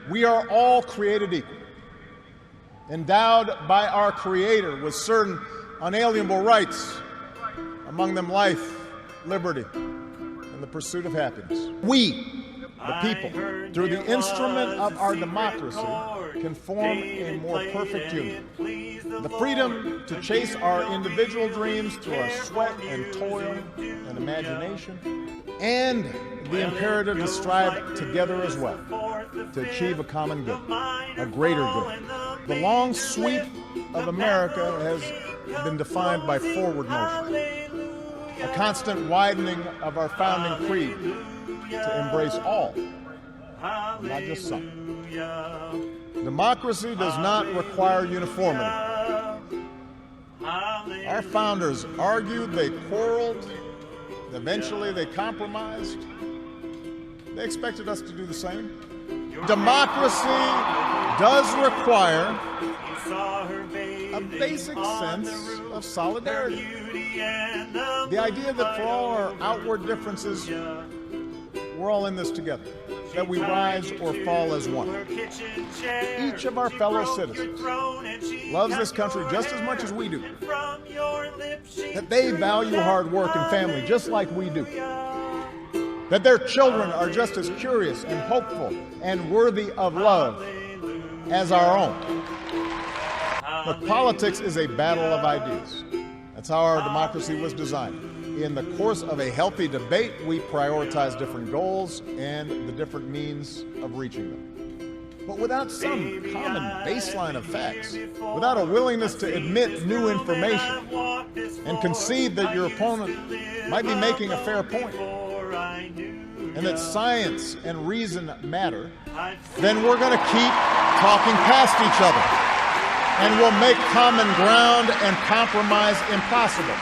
We are all created equal, endowed by our Creator with certain unalienable rights, among them life, liberty, and the pursuit of happiness. We, the people, through the instrument of our democracy, can form a more perfect union. The freedom to chase our individual dreams through our sweat and toil and imagination, and the imperative to strive together as well to achieve a common good, a greater good. The long sweep of America has been defined by forward motion, a constant widening of our founding creed to embrace all, not just some. Democracy does not require uniformity. Our founders argued, they quarreled, eventually they compromised. They expected us to do the same. Democracy does require a basic sense of solidarity. The idea that for all our outward differences, we're all in this together, that we rise or fall as one. Each of our fellow citizens loves this country just as much as we do, that they value hard work and family just like we do, that their children are just as curious and hopeful and worthy of love as our own. Look, politics is a battle of ideas. That's how our democracy was designed. In the course of a healthy debate, we prioritize different goals and the different means of reaching them. But without some common baseline of facts, without a willingness to admit new information and concede that your opponent might be making a fair point, and that science and reason matter, then we're going to keep talking past each other, and we'll make common ground and compromise impossible.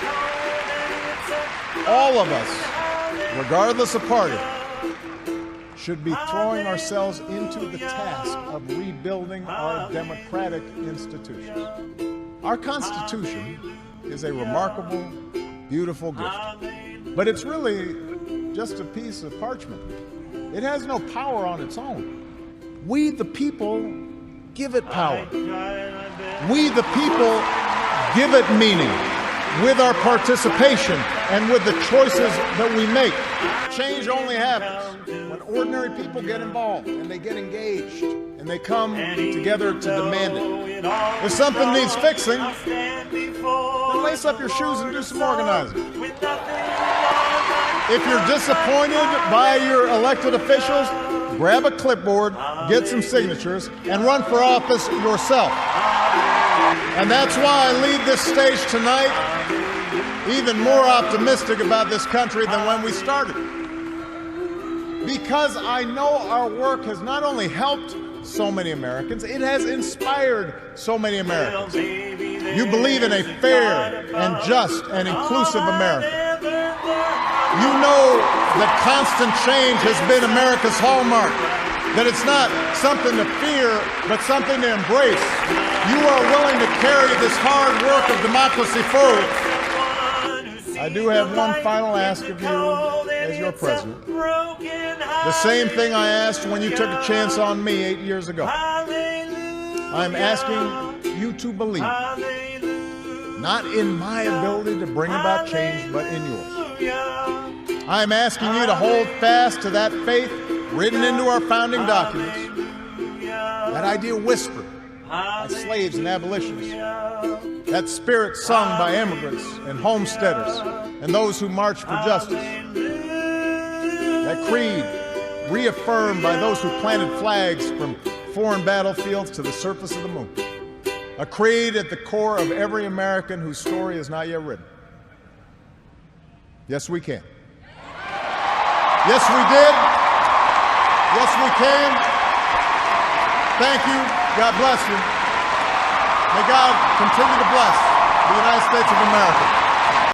All of us, regardless of party, should be throwing ourselves into the task of rebuilding our democratic institutions. Our Constitution is a remarkable, beautiful gift, but it's really just a piece of parchment. It has no power on its own. We, the people, give it power. We, the people, give it meaning with our participation and with the choices that we make. Change only happens when ordinary people get involved and they get engaged and they come together to demand it. If something needs fixing, then lace up your shoes and do some organizing. If you're disappointed by your elected officials, grab a clipboard, get some signatures, and run for office yourself. And that's why I leave this stage tonight even more optimistic about this country than when we started. Because I know our work has not only helped so many Americans, it has inspired so many Americans. You believe in a fair and just and inclusive America. You know that constant change has been America's hallmark, that it's not something to fear, but something to embrace. You are willing to carry this hard work of democracy forward. I do have one final ask of you as your president. The same thing I asked when you took a chance on me 8 years ago. I'm asking you to believe, not in my ability to bring about change, but in yours. I'm asking you to hold fast to that faith written into our founding documents, that idea whispered by slaves and abolitionists, that spirit sung by immigrants and homesteaders and those who marched for justice, that creed reaffirmed by those who planted flags from foreign battlefields to the surface of the moon, a creed at the core of every American whose story is not yet written. Yes, we can. Yes, we did. Yes, we can. Thank you. God bless you. May God continue to bless the United States of America.